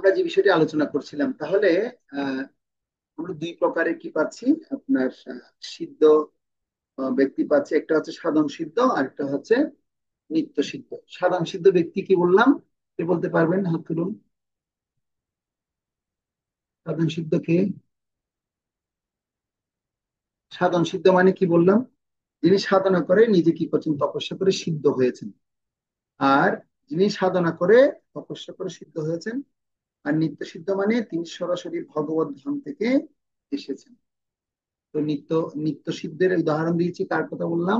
আমরা যে বিষয়টি আলোচনা করছিলাম, তাহলে আহ আমরা দুই প্রকারের কি পাচ্ছি। আপনার সিদ্ধ ব্যক্তি পাচ্ছি, একটা হচ্ছে সাধন সিদ্ধ আর একটা হচ্ছে নিত্য সিদ্ধ। সাধন সিদ্ধ ব্যক্তি কি বললাম, কে বলতে পারবেন? হাত তুলুন। সাধন সিদ্ধ কে? সাধন সিদ্ধ মানে কি বললাম? যিনি সাধনা করে নিজে কি করছেন, তপস্যা করে সিদ্ধ হয়েছেন। আর যিনি সাধনা করে তপস্যা করে সিদ্ধ হয়েছেন। আর নিত্য সিদ্ধ মানে তিনি সরাসরি ভগবত ধাম থেকে এসেছেন। তো নিত্য নিত্য সিদ্ধের উদাহরণ দিয়েছি, কার কথা বললাম?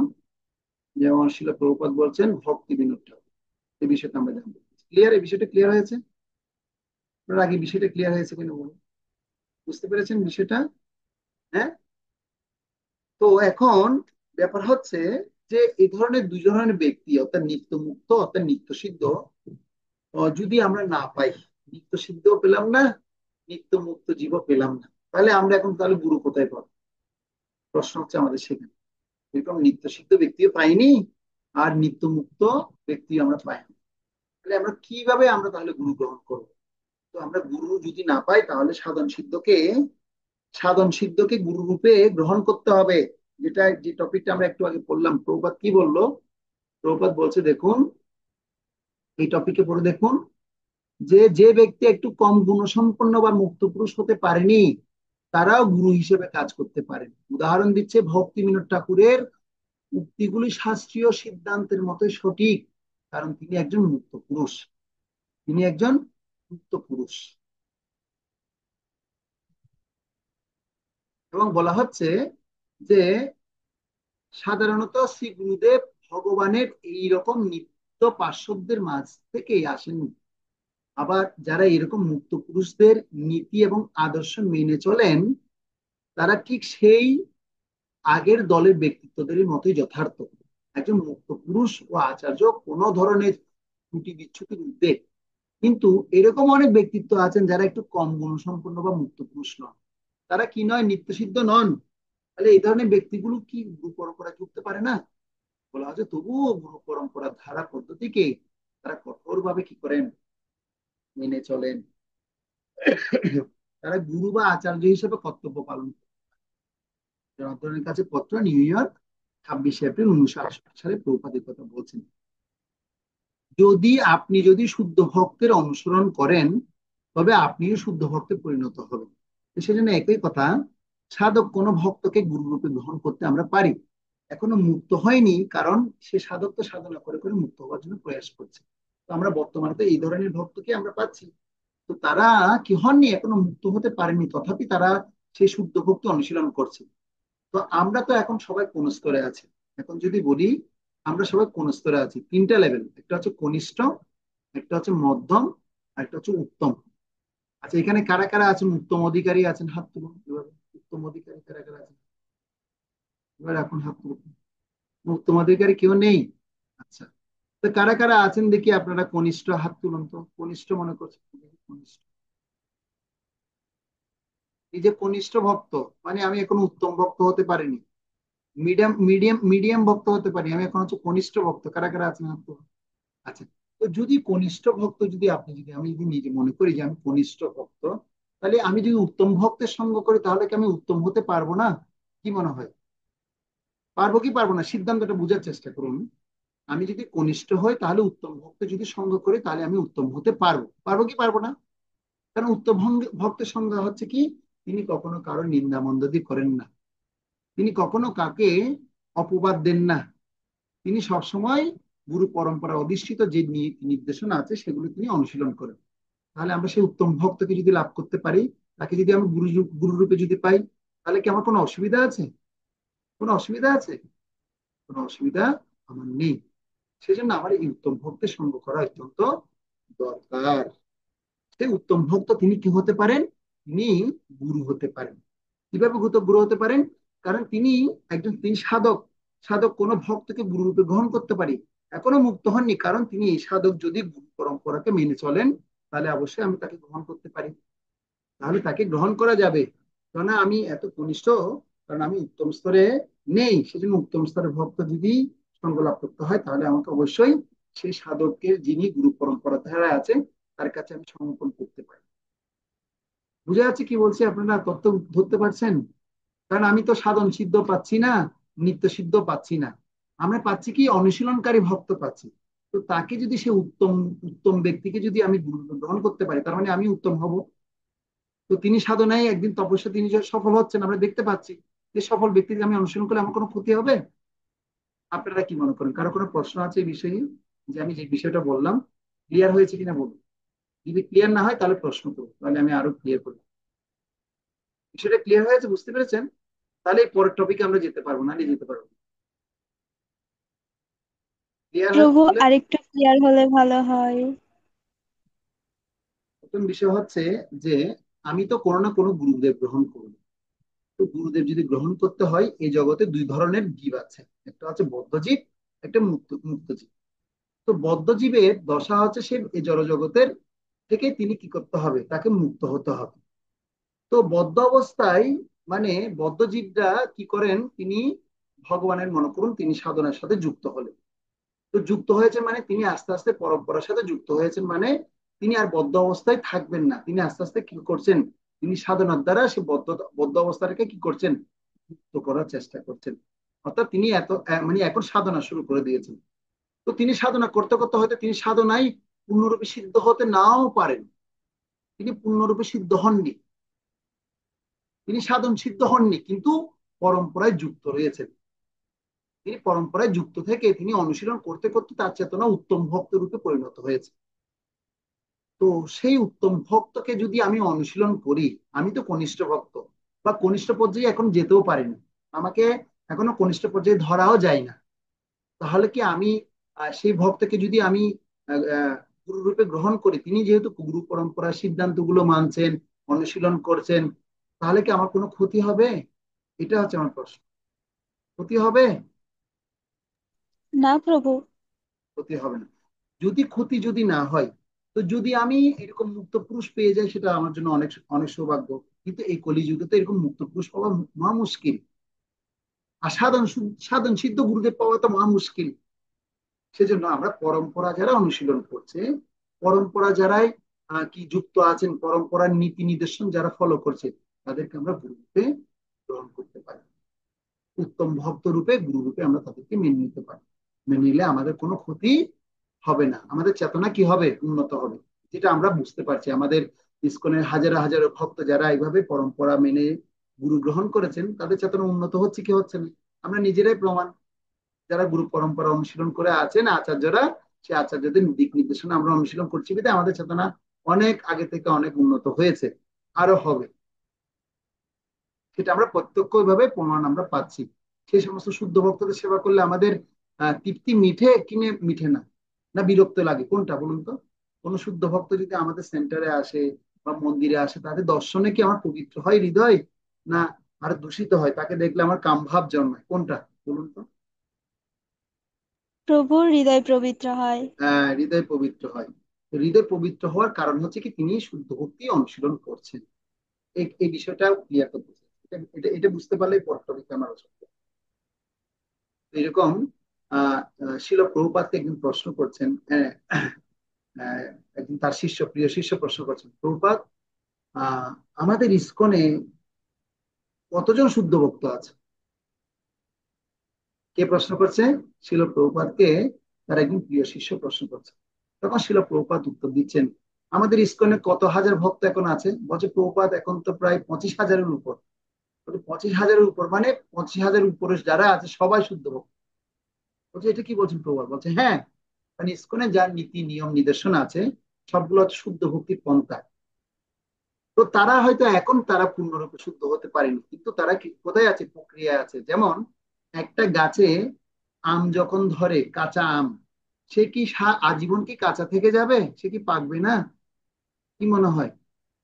যেমন শিল প্রভুপাদ বলছেন ভক্তি বিনোদ ঠাকুর। এই বিষয়টা আমরা জানবো। ক্লিয়ার? এই বিষয়টা ক্লিয়ার হয়েছে? আপনার আগে বিষয়টা ক্লিয়ার হয়েছে কিনা বলুন। বুঝতে পেরেছেন বিষয়টা? হ্যাঁ। তো এখন ব্যাপার হচ্ছে যে এই ধরনের দুই ধরনের ব্যক্তি, অর্থাৎ নিত্য মুক্ত অর্থাৎ নিত্য সিদ্ধ, যদি আমরা না পাই, নিত্য সিদ্ধও পেলাম না, নিত্য মুক্ত জীবও পেলাম না, তাহলে আমরা এখন তাহলে গুরু কোথায় পাবো? প্রশ্ন হচ্ছে আমাদের সেখানে। এরকম নিত্য সিদ্ধ ব্যক্তিও পাইনি, আর নিত্য মুক্ত ব্যক্তি আমরা পাইনি, তাহলে আমরা কিভাবে আমরা তাহলে গুরু গ্রহণ করবো? তো আমরা গুরু যদি না পাই, তাহলে সাধন সিদ্ধকে গুরু রূপে গ্রহণ করতে হবে। যেটা যে টপিকটা আমরা একটু আগে পড়লাম, প্রভুপাদ কি বললো? প্রভুপাদ বলছে দেখুন, এই টপিকে পড়ে দেখুন, যে যে ব্যক্তি একটু কম গুণসম্পন্ন বা মুক্ত পুরুষ হতে পারেনি, তারাও গুরু হিসেবে কাজ করতে পারেন। উদাহরণ দিচ্ছে ভক্তি বিনোদ ঠাকুরের উক্তিগুলি শাস্ত্রীয় সিদ্ধান্তের মতোই সঠিক, কারণ তিনি একজন মুক্ত পুরুষ। তিনি একজন মুক্ত পুরুষ। এবং বলা হচ্ছে যে সাধারণত শ্রী গুরুদেব ভগবানের এই রকম নিত্য পার্শ্বদের মাঝ থেকেই আসেন। আবার যারা এরকম মুক্ত পুরুষদের নীতি এবং আদর্শ মেনে চলেন, তারা ঠিক সেই আগের দলের ব্যক্তিত্বদের মতোই যথার্থ। একজন মুক্ত পুরুষ ও আচার্য কোনো ধরনের ত্রুটি বিচ্ছুতির ঊর্ধ্বে। কিন্তু এরকম অনেক ব্যক্তিত্ব আছেন যারা একটু কম গুণসম্পন্ন বা মুক্ত পুরুষ নন। তারা কি নয়? নিত্যসিদ্ধ নন। তাহলে এই ধরনের ব্যক্তিগুলো কি গুরু পরম্পরায় যুক্ত পারে না? বলা হচ্ছে তবুও গুরু পরম্পরার ধারা পদ্ধতিকে তারা কঠোরভাবে কি করেন? মেনে চলেন। তারা গুরু বা আচার্য হিসেবে কর্তব্য পালন করেন। জনার্দনের কাছে পত্র, নিউ ইয়র্ক, 26 এপ্রিল 1968 সালে প্রভুপাদ এই কথা বলছেন। যদি শুদ্ধ ভক্তের অনুসরণ করেন, তবে আপনিও শুদ্ধ ভক্তে পরিণত হবেন। সেজন্য একই কথা, সাধক কোনো ভক্তকে গুরু রূপে গ্রহণ করতে আমরা পারি। এখনো মুক্ত হয়নি, কারণ সে সাধক তো সাধনা করে করে মুক্ত হওয়ার জন্য প্রয়াস করছে। তো আমরা বর্তমানে তো এই ধরনের ভক্তকে আমরা পাচ্ছি। তো তারা কি হননি, এখনো মুক্ত হতে পারেনি, তথাপি তারা সেই শুদ্ধ ভক্তি অনুশীলন করছে। তো আমরা তো এখন সবাই কোন স্তরে আছি? এখন যদি বলি, আমরা সবাই কোন স্তরে আছি, তিনটা লেভেল। একটা হচ্ছে কনিষ্ঠ, একটা হচ্ছে মধ্যম, আর একটা হচ্ছে উত্তম। আচ্ছা, এখানে কারা কারা আছেন উত্তম অধিকারী আছেন? হাত তুলুন এভাবে। উত্তম অধিকারী কারা কারা আছেন? এবার এখন হাত তুলুন। উত্তম অধিকারী কেউ নেই? আচ্ছা, তো কারা কারা আছেন দেখি আপনারা কনিষ্ঠ? হাত তুলুন তো। কনিষ্ঠ মনে করছেন? কনিষ্ঠ, এই যে কনিষ্ঠ ভক্ত, মানে আমি এখন উত্তম ভক্ত হতে পারিনি, মিডিয়াম মিডিয়াম মিডিয়াম ভক্ত হতে পারি, আমি এখন হচ্ছে কনিষ্ঠ ভক্ত। কারা কারা আছেন হাত তুলুন। আচ্ছা, তো যদি কনিষ্ঠ ভক্ত, আমি যদি নিজে মনে করি যে আমি কনিষ্ঠ ভক্ত, তাহলে আমি যদি উত্তম ভক্তের সঙ্গ করি, তাহলে কি আমি উত্তম হতে পারবো না? কি মনে হয়? পারবো কি পারবো না, সিদ্ধান্তটা বোঝার চেষ্টা করুন। আমি যদি কনিষ্ঠ হই, তাহলে উত্তম ভক্ত যদি সঙ্গ করি, তাহলে আমি উত্তম হতে পারবো। পারবো কি পারবো না? কারণ উত্তম ভক্তের সংজ্ঞা হচ্ছে কি, তিনি কখনো কারো নিন্দা মন্দাদি করেন না, তিনি কখনো কাকে অপবাদ দেন না, তিনি সবসময় গুরু পরম্পরা অধিষ্ঠিত যে নির্দেশনা আছে সেগুলো তিনি অনুশীলন করেন। তাহলে আমরা সেই উত্তম ভক্তকে যদি লাভ করতে পারি, তাকে যদি আমি গুরু রূপে যদি পাই, তাহলে কি আমার কোনো অসুবিধা আছে? কোনো অসুবিধা আছে? কোনো অসুবিধা আমার নেই। সেজন্য আমার এই উত্তম ভক্তের সঙ্গ করা অত্যন্ত দরকার। সেই উত্তম ভক্ত তিনি কি হতে পারেন? তিনি গুরু হতে পারেন। কিভাবে গুরু হতে পারেন? কারণ তিনি সাধক। সাধক কোনো ভক্তকে গুরু রূপে গ্রহণ করতে পারি, এখনো মুক্ত হননি, কারণ তিনি এই সাধক যদি গুরু পরম্পরাকে মেনে চলেন, তাহলে অবশ্যই আমি তাকে গ্রহণ করতে পারি। তাহলে তাকে গ্রহণ করা যাবে। কেননা আমি এত কনিষ্ঠ, কারণ আমি উত্তম স্তরে নেই। সেজন্য উত্তম স্তরের ভক্ত যদি সঙ্গ লাভ করতে হয়, তাহলে আমাকে অবশ্যই সেই সাধকের যিনি গুরু পরম্পরা ধারা আছে, তার কাছে আমি সমর্পণ করতে পারি। বুঝা যাচ্ছে কি বলছি? আপনারা তত্ত্ব ধরতে পারছেন? কারণ আমি তো সাধন সিদ্ধ পাচ্ছি না, নিত্য সিদ্ধ পাচ্ছি না। আমরা পাচ্ছি কি, অনুশীলনকারী ভক্ত পাচ্ছি। তো তাকে যদি সে উত্তম উত্তম ব্যক্তিকে যদি আমি গ্রহণ করতে পারি, তার মানে আমি উত্তম হব। তো তিনি সাধনায় একদিন তপস্যা তিনি যে সফল হচ্ছেন আমরা দেখতে পাচ্ছি, যে সফল ব্যক্তিকে আমি অনুসরণ করলে আমার কোনো ক্ষতি হবে? আপনারা কি মনে করেন? কারো কোনো প্রশ্ন আছে এই বিষয়ে? যে আমি যে বিষয়টা বললাম ক্লিয়ার হয়েছে কিনা বলুন। যদি ক্লিয়ার না হয় তাহলে প্রশ্ন করুন, তাহলে আমি আরো ক্লিয়ার করি। বিষয়টা ক্লিয়ার হয়েছে, বুঝতে পেরেছেন? তাহলে এই পরের টপিকে আমরা যেতে পারবো, না যেতে পারবো? ক্লিয়ার প্রভু, হলে আরেকটু ক্লিয়ার হলে ভালো হয়। প্রথম বিষয় হচ্ছে যে আমি তো কোনো না কোনো গুরুদেব গ্রহণ করবো। তো গুরুদেব যদি গ্রহণ করতে হয়, এই জগতে দুই ধরনের জীব আছে। একটা হচ্ছে বদ্ধজীব, একটা মুক্তজীব। তো বদ্ধজীবের দশা হচ্ছে সে এই জড় জগতের থেকে তিনি কি করতে হবে, তাকে মুক্ত হতে হবে। তো বদ্ধ অবস্থায় মানে বদ্ধজীবরা কি করেন, তিনি ভগবানের মনে করুন তিনি সাধনার সাথে যুক্ত হলেন। তো যুক্ত হয়েছে মানে তিনি আস্তে আস্তে পরম্পরার সাথে যুক্ত হয়েছেন, মানে তিনি আর বদ্ধ অবস্থায় থাকবেন না। তিনি আস্তে আস্তে কি করছেন, তিনি সাধনার দ্বারা সে বদ্ধ বদ্ধ অবস্থাটাকে কি করছেন, মুক্ত করার চেষ্টা করছেন। অর্থাৎ তিনি মানে এখন সাধনা শুরু করে দিয়েছেন। তো তিনি সাধনা করতে করতে হয়তো তিনি সাধনায় পূর্ণরূপে সিদ্ধ হতে নাও পারেন। তিনি পূর্ণরূপে সিদ্ধ হননি, তিনি সাধন সিদ্ধ হননি, কিন্তু পরম্পরায় যুক্ত রয়েছেন। তিনি পরম্পরায় যুক্ত থেকে তিনি অনুশীলন করতে করতে তার চেতনা উত্তম ভক্ত রূপে পরিণত হয়েছে। তো সেই উত্তম ভক্তকে যদি আমি অনুশীলন করি, আমি তো কনিষ্ঠ ভক্ত বা কনিষ্ঠ পর্যায়ে এখন যেতেও পারিনি, আমাকে এখনো কনিষ্ঠ পর্যায়ে ধরাও যায় না। তাহলে কি আমি সেই ভক্তকে যদি আমি গুরু রূপে গ্রহণ করি, তিনি যেহেতু গুরু পরম্পরার সিদ্ধান্তগুলো মানছেন, অনুশীলন করছেন, তাহলে কি আমার কোনো ক্ষতি হবে? এটা হচ্ছে আমার প্রশ্ন। ক্ষতি হবে? না প্রভু। ক্ষতি হবে না। যদি ক্ষতি যদি না হয়, তো যদি আমি এরকম মুক্ত পুরুষ পেয়ে যাই, সেটা আমার জন্য অনেক অনেক সৌভাগ্য। কিন্তু এই কলিযুগে তো এরকম মুক্ত পুরুষ পাওয়া মহা মুশকিল। আর সাধন সিদ্ধ গুরুদেব পাওয়া তো মহা মুশকিল। সেজন্য আমরা পরম্পরা যারা অনুশীলন করছে, পরম্পরা যারাই কি যুক্ত আছেন, পরম্পরার নীতি নির্দেশন যারা ফলো করছে, তাদেরকে আমরা গুরুরূপে গ্রহণ করতে পারি। উত্তম ভক্ত রূপে গুরু রূপে আমরা তাদেরকে মেনে নিতে পারি। মেনে নিলে আমাদের কোনো ক্ষতি হবে না, আমাদের চেতনা কি হবে, উন্নত হবে। যেটা আমরা বুঝতে পারছি, আমাদের ইসকনের হাজার হাজার ভক্ত যারা এইভাবে পরম্পরা মেনে গুরু গ্রহণ করেছেন, তাদের চেতনা উন্নত হচ্ছে কি হচ্ছে না, আমরা নিজেরাই প্রমাণ। যারা গুরু পরম্পরা অনুশীলন করে আছেন আচার্যরা, সে আচার্যদের দিক নির্দেশনা আমরা অনুশীলন করছি বিধায় আমাদের চেতনা অনেক আগে থেকে অনেক উন্নত হয়েছে, আরো হবে। সেটা আমরা প্রত্যক্ষ ভাবে প্রমাণ আমরা পাচ্ছি। সেই সমস্ত শুদ্ধ ভক্তদের সেবা করলে আমাদের তৃপ্তি মিঠে কিনে মিঠে না, না বিরক্ত লাগে, কোনটা বলুন তো? কোন শুদ্ধ ভক্ত যদি আমাদের সেন্টারে আসে বা মন্দিরে আসে, তাদের দর্শনে কি আমার পবিত্র হয় হৃদয়, না আর দূষিত হয়, তাকে দেখলে আমার কাম ভাব জন্মায়, কোনটা বলুন তো? প্রভুর হৃদয় পবিত্র হয়। হৃদয় পবিত্র হয়। তো হৃদয় পবিত্র হওয়ার কারণ হচ্ছে কি, তিনি শুদ্ধ ভক্তি অনুশীলন করছেন। এই বিষয়টা ক্লিয়ার করতে চাই। এটা এটা এটা বুঝতে পারলেই পট্টবিকে আমার আলোচনা। এরকম শিল প্রভুপাদকে একদিন প্রশ্ন করছেন, আহ, একদিন তার শিষ্য, প্রিয় শিষ্য প্রশ্ন করছেন, প্রভুপাদ, আহ, আমাদের ইসকনে কতজন শুদ্ধ ভক্ত আছে? কে প্রশ্ন করছে? শিল প্রভুপাদকে তার একদিন প্রিয় শিষ্য প্রশ্ন করছে। তখন শিল প্রভুপাদ উত্তর দিচ্ছেন, আমাদের ইসকনে কত হাজার ভক্ত এখন আছে? বলছে, প্রভুপাদ এখন তো প্রায় 25,000-এর উপর। 25,000-এর উপর মানে 25,000 উপরে যারা আছে সবাই শুদ্ধ ভক্ত। বলছে, এটা কি বলছেন প্রভুপাদ? বলছে, হ্যাঁ, মানে ইসকনে যার নীতি নিয়ম নির্দেশনা আছে, সবগুলো হচ্ছে শুদ্ধ ভক্তির পন্থা। তো তারা হয়তো এখন তারা পূর্ণরূপে শুদ্ধ হতে পারেনি, কিন্তু তারা কি কোথায় আছে, প্রক্রিয়া আছে। যেমন একটা গাছে আম যখন ধরে, কাঁচা আম, সে কি আজীবন কি কাঁচা থেকে যাবে? সে কি পাকবে না? কি মনে হয়,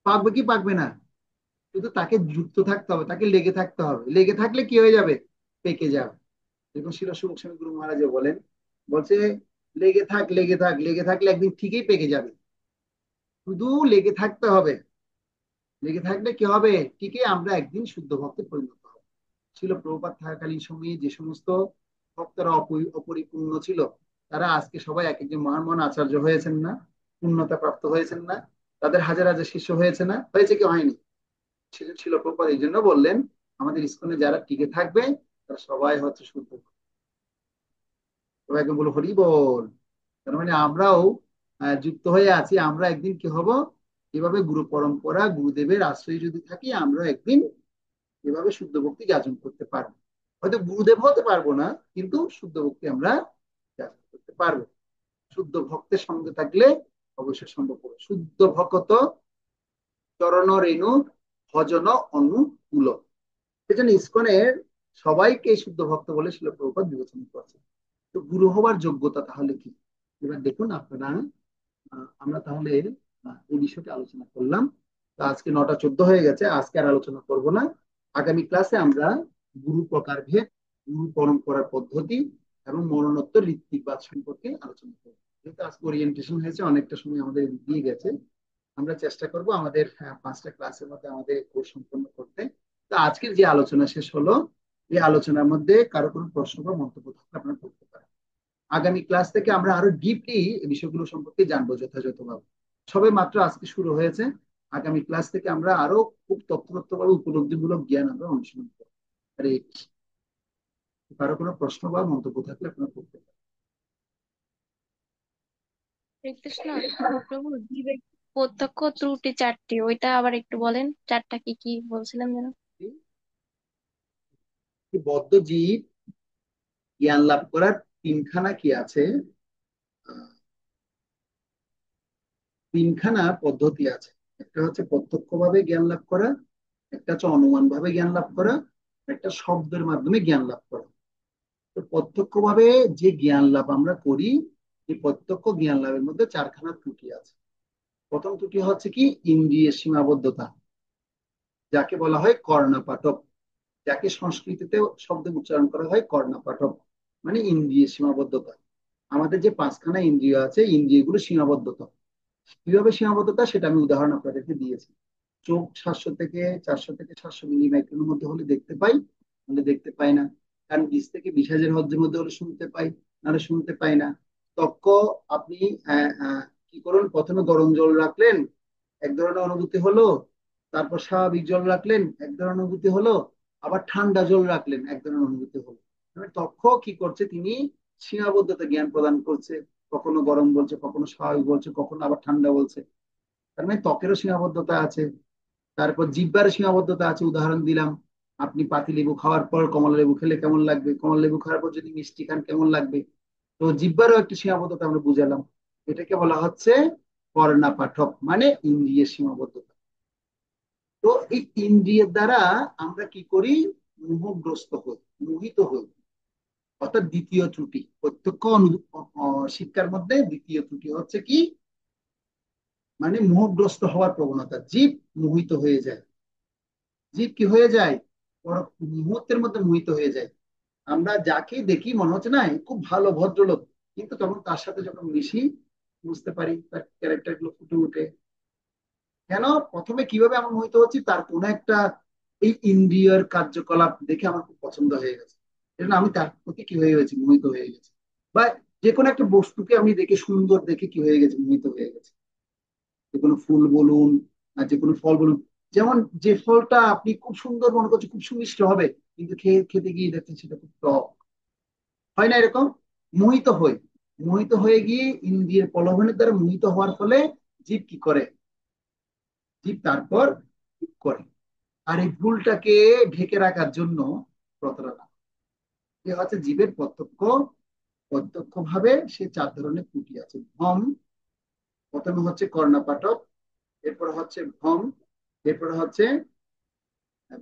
পাকবে কি পাকবে না? কিন্তু তাকে যুক্ত থাকতে হবে, তাকে লেগে থাকতে হবে, লেগে থাকলে কি হয়ে যাবে, পেকে যাবে। দেখুন শিল সুখ স্বামী গুরু মহারাজ বলেন, বলছে, লেগে থাক লেগে থাক, লেগে থাকলে একদিন ঠিকই পেকে যাবে। শুধু লেগে থাকতে হবে, লেগে থাকলে কি হবে, ঠিকই আমরা একদিন শুদ্ধ ভক্তে পরিণত হব। ছিল প্রভুপাদ থাকাকালীন সময়ে যে সমস্ত ভক্তরা অপরিপূর্ণ ছিল, তারা আজকে সবাই এক একজন মহান মহান আচার্য হয়েছেন না, পূর্ণতা প্রাপ্ত হয়েছেন না, তাদের হাজার হাজার শিষ্য হয়েছে না, হয়েছে কি হয়নি? ছিল প্রপাত এই জন্য বললেন আমাদের ইসকনে যারা টিকে থাকবে তারা সবাই হচ্ছে শুদ্ধ। সবাইকে বলো হরি বল। তার মানে আমরাও যুক্ত হয়ে আছি, আমরা একদিন কি হব, এভাবে গুরু পরম্পরা গুরুদেবের আশ্রয়ে যদি থাকি আমরা একদিন এভাবে শুদ্ধ ভক্তি যাচন করতে পারবো। হয়তো গুরুদেব হতে পারবো না, কিন্তু শুদ্ধ ভক্তি আমরা যাচন করতে পারবো। শুদ্ধ ভক্তের সঙ্গে থাকলে অবশ্যই সম্ভব হবে। শুদ্ধ ভক্ত চরণ রেণু ভজন অনুকূল। সেজন্য ইসকনের সবাইকে শুদ্ধ ভক্ত বলে শিল প্রভুপাদ বিবেচনা করছে। তো গুরু হবার যোগ্যতা তাহলে কি? এবার দেখুন আপনারা, আমরা তাহলে এই বিষয়টি আলোচনা করলাম। তো আজকে 9টা 14 হয়ে গেছে, আজকে আর আলোচনা করব না। আগামী ক্লাসে আমরা গুরু প্রকারভেদ, গুরু পরম্পরার পদ্ধতি এবং মরণোত্তর ঋত্বিকবাদ সম্পর্কে আলোচনা করব। যেহেতু আজকে ওরিয়েন্টেশন হয়েছে, অনেকটা সময় আমাদের দিয়ে গেছে, আমরা চেষ্টা করব আমাদের 5টা ক্লাসের মধ্যে আমাদের কোর্স সম্পন্ন করতে। তো আজকের যে আলোচনা শেষ হলো, এই আলোচনার মধ্যে কারো কোনো প্রশ্ন বা মন্তব্য থাকলে আপনারা করতে পারেন। আগামী ক্লাস থেকে আমরা আরো ডিপলি এই বিষয়গুলো সম্পর্কে জানবো যথাযথভাবে। সবে মাত্র আজকে শুরু হয়েছে, আগামী ক্লাস থেকে আমরা আরো খুব তথ্যগতভাবে উপলব্ধিমূলক জ্ঞান আমরা অনুশীলন করবো। আর এই কারো কোনো প্রশ্ন বা মন্তব্য থাকলে আপনারা করতে পারেন। হরে কৃষ্ণ। প্রভু, জীবের প্রত্যক্ষ ত্রুটি চারটি, ওইটা আবার একটু বলেন, চারটা কি কি বলছিলেন যেন? বদ্ধ জীব জ্ঞান লাভ করার তিনখানা কি আছে, আহ, তিনখানা পদ্ধতি আছে। একটা হচ্ছে প্রত্যক্ষভাবে জ্ঞান লাভ করা, একটা হচ্ছে অনুমান ভাবে জ্ঞান লাভ করা, একটা শব্দের মাধ্যমে জ্ঞান লাভ করা। তো প্রত্যক্ষভাবে যে জ্ঞান লাভ আমরা করি, এই প্রত্যক্ষ জ্ঞান লাভের মধ্যে চারখানা ত্রুটি আছে। প্রথম ত্রুটি হচ্ছে কি, ইন্দ্রিয়ের সীমাবদ্ধতা, যাকে বলা হয় কর্ণপাঠক, যাকে সংস্কৃতিতে শব্দ উচ্চারণ করা হয় কর্ণপাঠক, মানে ইন্দ্রিয়ের সীমাবদ্ধতা। আমাদের যে 5খানা ইন্দ্রিয় আছে, ইন্দ্রিয়গুলো সীমাবদ্ধতা। কিভাবে সীমাবদ্ধতা সেটা আমি উদাহরণ আপনাদেরকে দিয়েছি। চোখ 700 থেকে 700 মিলিমাইক্রনের মধ্যে হলে দেখতে পাই, নাহলে দেখতে পাই না। কারণ 20 থেকে 20,000 হর্জের মধ্যে হলে শুনতে পাই, নাহলে শুনতে পাই না। ত্বক, আপনি কি করুন, প্রথমে গরম জল রাখলেন, এক ধরনের অনুভূতি হলো, তারপর স্বাভাবিক জল রাখলেন, এক ধরনের অনুভূতি হলো, আবার ঠান্ডা জল রাখলেন, এক ধরনের অনুভূতি হলো। মানে ত্বক কি করছে, তিনি সীমাবদ্ধতা জ্ঞান প্রদান করছে, কখনো গরম বলছে, কখনো স্বাভাবিক বলছে, কখনো আবার ঠান্ডা বলছে। তার মানে ত্বকেরও সীমাবদ্ধতা আছে। তারপর জিহ্বার সীমাবদ্ধতা আছে, উদাহরণ দিলাম, আপনি পাতি লেবু খাওয়ার পর কমলা লেবু খেলে কেমন লাগবে, কমলা লেবু খাওয়ার পর যদি মিষ্টি খান কেমন লাগবে। তো জিহ্বারও একটা সীমাবদ্ধতা আমরা বুঝালাম। এটাকে বলা হচ্ছে কর্ণা পাঠক, মানে ইন্দ্রিয়ের সীমাবদ্ধতা। তো এই ইন্দ্রিয়ের দ্বারা আমরা কি করি, মোহগ্রস্ত হই, মোহিত হই। অর্থাৎ দ্বিতীয় ত্রুটি, প্রত্যক্ষ শিক্ষার মধ্যে দ্বিতীয় ত্রুটি হচ্ছে কি, মানে মোহগ্রস্ত হওয়ার প্রবণতা, জীব মোহিত হয়ে যায়। জীব কি হয়ে যায়, মুহূর্তের মধ্যে মোহিত হয়ে যায়। আমরা যাকে দেখি মনে হচ্ছে না এ খুব ভালো ভদ্রলোক, কিন্তু তখন তার সাথে যখন মিশি বুঝতে পারি তার ক্যারেক্টার গুলো ফুটে উঠে। কেন, প্রথমে কিভাবে আমার মোহিত হচ্ছি, তার কোনো একটা এই ইন্দ্রিয়ের কার্যকলাপ দেখে আমার খুব পছন্দ হয়ে গেছে, এজন্য আমি তার প্রতি কি হয়ে গেছি, মোহিত হয়ে গেছি। বা যে কোনো একটা বস্তুকে আমি দেখে সুন্দর দেখে কি হয়ে গেছে, মোহিত হয়ে গেছে। যে কোনো ফুল বলুন আর যে কোনো ফল বলুন, যেমন যে ফলটা আপনি খুব সুন্দর মনে করছেন, খুব সুমিষ্ট হবে, কিন্তু খেয়ে খেতে গিয়ে দেখছেন সেটা খুব টক। হয় না এরকম? মোহিত হই, মোহিত হয়ে গিয়ে ইন্দ্রিয়ের প্রলোভনের দ্বারা মোহিত হওয়ার ফলে জীব কি করে, জীব তারপর ভুল করে। আর এই ভুলটাকে ঢেকে রাখার জন্য প্রতারণা, এ হচ্ছে জীবের প্রত্যক্ষ, প্রত্যক্ষ ভাবে সে 4 ধরনের ত্রুটি আছে। ভ্রম, প্রথমে হচ্ছে কর্ণপাঠক, এরপর হচ্ছে ভ্রম, এরপর হচ্ছে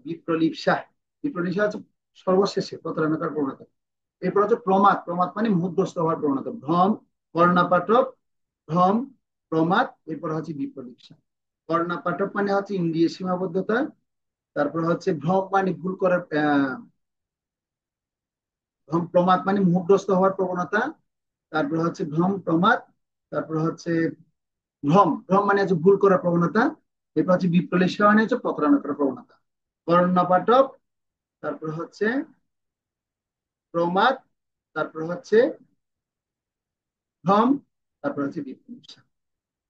বিপ্রলিপসা। বিপ্রলিপসা হচ্ছে সর্বশেষে প্রতারণা করার প্রবণতা। এরপর হচ্ছে প্রমাদ, প্রমাদ মানে মুখগ্রস্ত হওয়ার প্রবণতা। ভ্রম, কর্ণাপাঠক, ভ্রম, প্রমাদ, এরপর হচ্ছে বিপ্রলিপসা। কর্ণাপাঠক মানে হচ্ছে ইন্দ্রিয় সীমাবদ্ধতা, তারপর হচ্ছে ভ্রম মানে ভুল করার ভ্রম, প্রমাদ মানে মুখগ্রস্ত হওয়ার প্রবণতা, তারপর হচ্ছে ভ্রম প্রমাদ, তারপর হচ্ছে ভ্রম, ভ্রম মানে হচ্ছে ভুল করার প্রবণতা, এরপর হচ্ছে বিপ্রলিপসা মানে হচ্ছে প্রতারণা করার প্রবণতা। কর্ণপাঠক, তারপর হচ্ছে প্রমাদ, তারপর হচ্ছে ভ্রম, তারপর হচ্ছে বিপ্লব।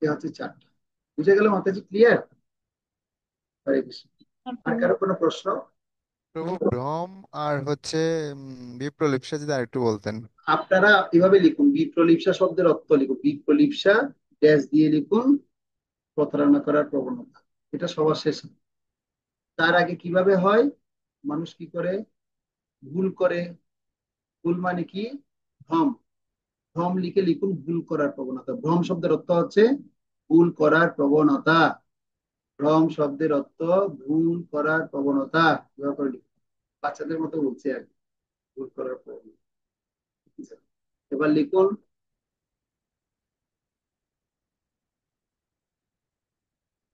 এ হচ্ছে 4টা। বুঝে গেল মাতাজি, ক্লিয়ার? হরে কৃষ্ণ। আর আর প্রভু কারো কোনো প্রশ্ন? প্রভু ভ্রম আর হচ্ছে বিপ্রলিপসা যদি আরেকটু বলতেন। আপনারা এভাবে লিখুন, বিপ্রলিপসা শব্দের অর্থ লিখুন, বিপ্রলিপসা ড্যাশ দিয়ে লিখুন প্রতারণা করার প্রবণতা। এটা সবার শেষে। তার আগে কিভাবে হয়, মানুষ কি করে, ভুল করে। ভুল মানে কি, ভ্রম। ভ্রম লিখে লিখুন ভুল করার প্রবণতা। ভ্রম শব্দের অর্থ হচ্ছে ভুল করার প্রবণতা। ভ্রম শব্দের অর্থ ভুল করার প্রবণতা। এভাবে করে লিখুন। বাচ্চাদের মতো বলছে আর কি, ভুল করার প্রবণতা। এবার লিখুন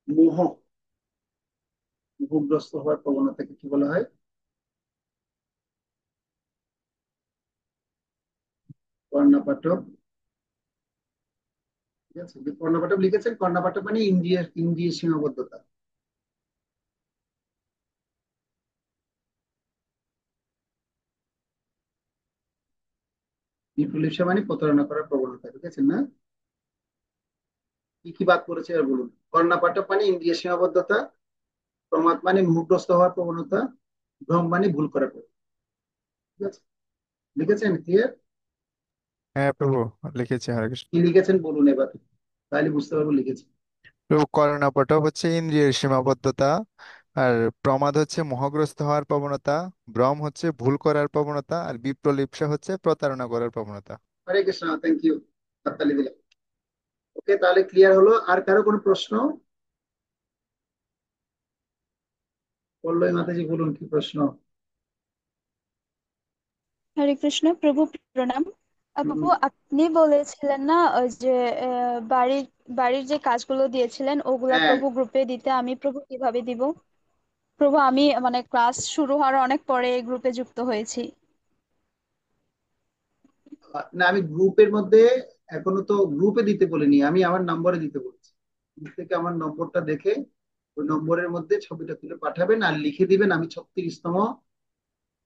মোহ। মোহগ্রস্ত হওয়ার প্রবণতাকে কি বলা হয়? কর্ণপাঠক। ঠিক আছে, যে কর্ণপাঠক লিখেছেন, কর্ণপাঠক মানে ইন্দ্রিয় ইন্দ্রিয় সীমাবদ্ধতা। বিপ্লব মানে প্রতারণা করার প্রবণতা, ঠিক আছে না? কি কি বাদ পড়েছে আর বলুন। কর্ণপাঠক মানে ইন্দ্রিয় সীমাবদ্ধতা, প্রমাদ মানে মোহগ্রস্ত হওয়ার প্রবণতা, ভ্রম মানে ভুল করার প্রবণতা। ঠিক আছে, লিখেছেন? ক্লিয়ার? হ্যাঁ প্রভু, লিখেছি। হরে কৃষ্ণ। কি লিখেছেন বলুন এবার, তাহলে বুঝতে পারবো লিখেছেন। প্রভু কর্ণপটক হচ্ছে ইন্দ্রিয়ের সীমাবদ্ধতা, আর প্রমাদ হচ্ছে মোহগ্রস্ত হওয়ার প্রবণতা, ভ্রম হচ্ছে ভুল করার প্রবণতা, আর বিপ্রলিপসা হচ্ছে প্রতারণা করার প্রবণতা। হরে কৃষ্ণ, থ্যাংক ইউ। হাততালি দিলাম। ওকে, তাহলে ক্লিয়ার হলো। আর কারো কোনো প্রশ্ন? পল্লবী মাতাজি বলুন, কি প্রশ্ন? হরে কৃষ্ণ প্রভু, প্রণাম। হুম, প্রভু আপনি বলেছিলেন না ওই যে বাড়ির বাড়ির যে কাজগুলো দিয়েছিলেন ওগুলা হ্যাঁ। প্রভু গ্রুপে দিতে, আমি প্রভু কিভাবে দিব? প্রভু আমি মানে ক্লাস শুরু হওয়ার অনেক পরে এই গ্রুপে যুক্ত হয়েছি। না, আমি গ্রুপের মধ্যে এখনো তো গ্রুপে দিতে বলিনি, আমি আমার নম্বরে দিতে বলছি। গ্রুপ থেকে আমার নম্বরটা দেখে ওই নম্বরের মধ্যে ছবিটা তুলে পাঠাবেন আর লিখে দিবেন আমি 36তম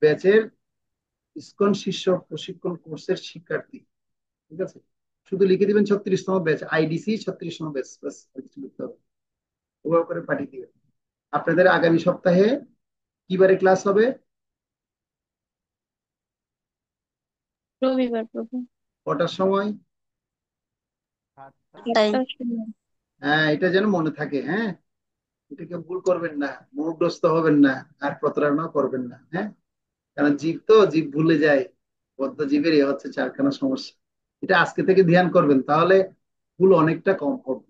ব্যাচের ইসকন শিষ্য প্রশিক্ষণ কোর্সের শিক্ষার্থী। ঠিক আছে, শুধু লিখে দিবেন 36তম ব্যাচ, আইডিসি 36তম ব্যাচ, ব্যাস আর কিছু লিখতে হবে। ওভাবে করে পাঠিয়ে দিবেন। আপনাদের আগামী সপ্তাহে কি বারে ক্লাস হবে? রবিবার প্রভু। কটার সময়? তাই 7টার সময়। হ্যাঁ, এটা যেন মনে থাকে। হ্যাঁ, এটাকে ভুল করবেন না, মোহগ্রস্ত হবেন না, আর প্রতারণা করবেন না। হ্যাঁ, কারণ জীব তো, জীব ভুলে যায়। বদ্ধ জীবের এ হচ্ছে চারখানা সমস্যা। এটা আজকে থেকে ধ্যান করবেন, তাহলে ভুল অনেকটা কম হবে।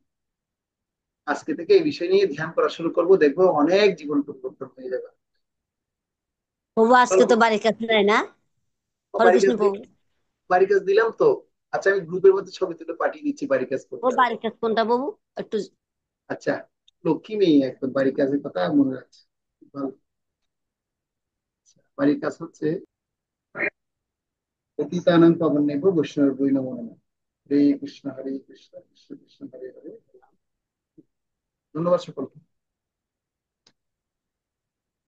আজকে থেকে এই বিষয় নিয়ে ধ্যান করা শুরু করবো, দেখবো অনেক জীবন পরিবর্তন হয়ে যাবে। প্রভু আজকে চলো, তো বাড়ির কাছে নাই না? হরে বাড়ি কৃষ্ণ কাজ প্রভু। বাড়ি কাজ দিলাম তো। আচ্ছা, আমি গ্রুপের মধ্যে ছবি তুলে পাঠিয়ে দিচ্ছি বাড়ি কাজ ও করতে হবে। বাড়ির কাছে কোনটা প্রভু? একটু। আচ্ছা, লক্ষ্মী মেয়ে একদম, বাড়ি কাজের কথা মনে রাখছে। ভালো। আচ্ছা, বাড়ির কাজ হচ্ছে পতিতানাং পাবন নেব বৈষ্ণব বই নমো নমঃ। হরে কৃষ্ণ কৃষ্ণ কৃষ্ণ হরে হরে। ধন্যবাদ সকলকে।